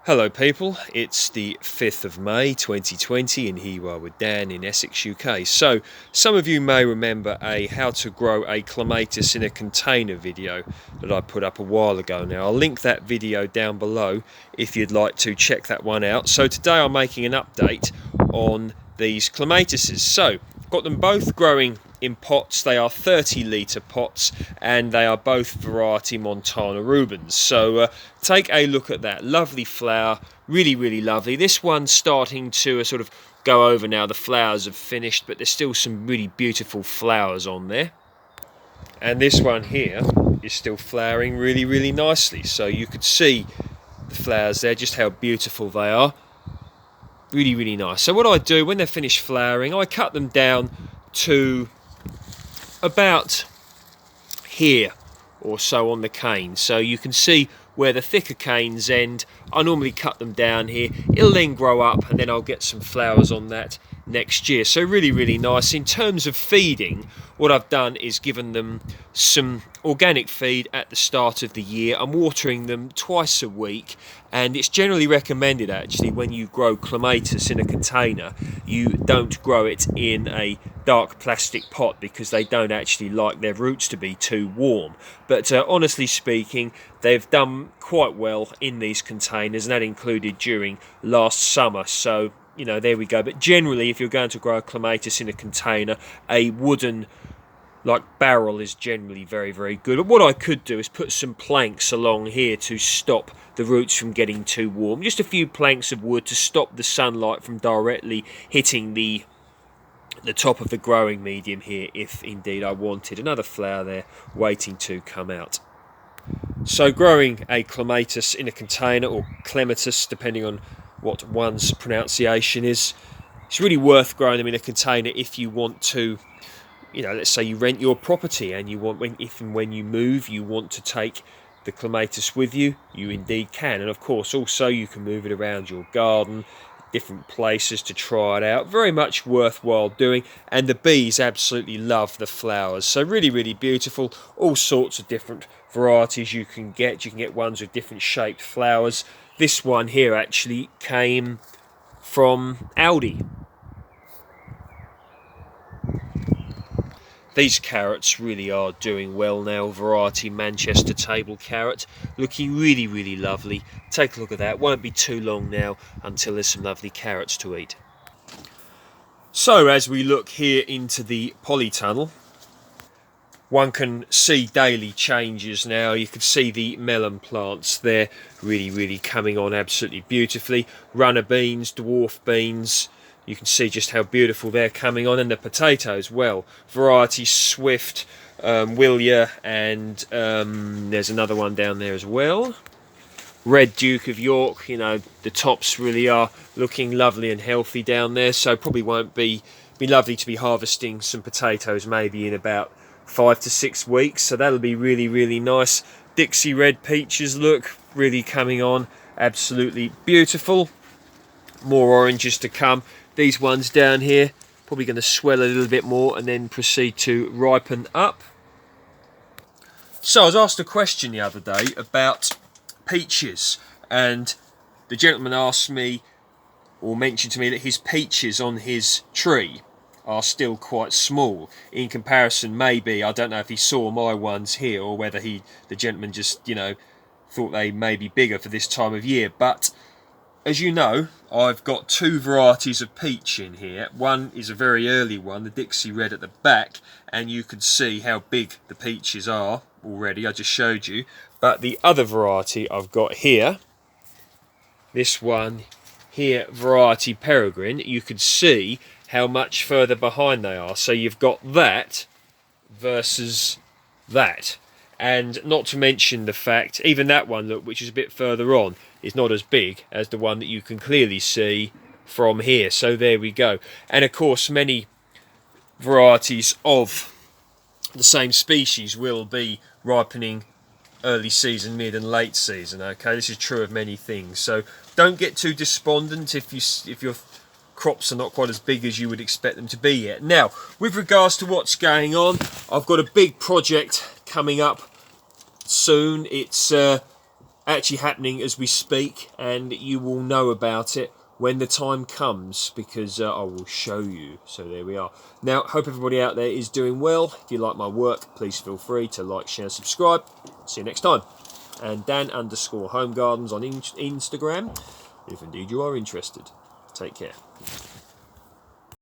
Hello people, it's the 5th of May 2020 and here you are with Dan in Essex, UK. So, some of you may remember a how to grow a clematis in a container video that I put up a while ago now. I'll link that video down below if you'd like to check that one out. So today I'm making an update on these clematises. So, got them both growing in pots. They are 30-litre pots and they are both variety Montana Rubens. So take a look at that. Lovely flower, really lovely. This one's starting to sort of go over now. The flowers have finished, but there's still some really beautiful flowers on there. And this one here is still flowering really nicely. So you could see the flowers there, just how beautiful they are. Really nice. So what I do when they're finished flowering, I cut them down to about here or so on the cane, so you can see where the thicker canes end. I normally cut them down here. It'll then grow up and then I'll get some flowers on that next year. So really nice. In terms of feeding, what I've done is given them some organic feed at the start of the year. I'm watering them twice a week, and it's generally recommended actually when you grow clematis in a container, you don't grow it in a dark plastic pot because they don't actually like their roots to be too warm. But honestly speaking, they've done quite well in these containers, and that included during last summer. So you know, there we go. But generally, if you're going to grow a clematis in a container, a wooden barrel is generally very good. But what I could do is put some planks along here to stop the roots from getting too warm. Just a few planks of wood to stop the sunlight from directly hitting the top of the growing medium here, if indeed I wanted. Another flower there waiting to come out. So growing a clematis in a container, or clematis depending on what one's pronunciation is, it's really worth growing them in a container if you want to, you know, let's say you rent your property and you want, if and when you move, you want to take the clematis with you, you indeed can. And of course also you can move it around your garden, different places to try it out. Very much worthwhile doing, and the bees absolutely love the flowers. So really beautiful. All sorts of different varieties you can get. You can get ones with different shaped flowers. This one here actually came from Aldi. These carrots really are doing well now. Variety Manchester table carrot, looking really lovely. Take a look at that. Won't be too long now until there's some lovely carrots to eat. So as we look here into the polytunnel, one can see daily changes now. You can see the melon plants there really coming on absolutely beautifully. Runner beans, dwarf beans. You can see just how beautiful they're coming on, and the potatoes, well, variety Swift, Willia, and there's another one down there as well. Red Duke of York. You know, the tops really are looking lovely and healthy down there, so probably won't be lovely to be harvesting some potatoes maybe in about 5 to 6 weeks, so that'll be really nice. Dixie Red Peaches look really coming on, absolutely beautiful. More oranges to come. These ones down here probably going to swell a little bit more and then proceed to ripen up. So I was asked a question the other day about peaches, and the gentleman asked me, or mentioned to me, that his peaches on his tree are still quite small in comparison. Maybe, I don't know if he saw my ones here or whether the gentleman just, you know, thought they may be bigger for this time of year. But as you know, I've got two varieties of peach in here. One is a very early one, the Dixie Red at the back, and you can see how big the peaches are already. I just showed you. But the other variety I've got here, this one here, variety Peregrine, you can see how much further behind they are. So you've got that versus that. And not to mention the fact, even that one, look, which is a bit further on, is not as big as the one that you can clearly see from here. So there we go. And of course, many varieties of the same species will be ripening early season, mid and late season. Okay, this is true of many things. So don't get too despondent if your crops are not quite as big as you would expect them to be yet. Now, with regards to what's going on, I've got a big project coming up soon. It's actually happening as we speak, and you will know about it when the time comes, because I will show you. So there we are. Now, hope everybody out there is doing well. If you like my work, please feel free to like, share, and subscribe. See you next time. And Dan_Home Gardens on Instagram, if indeed you are interested. Take care.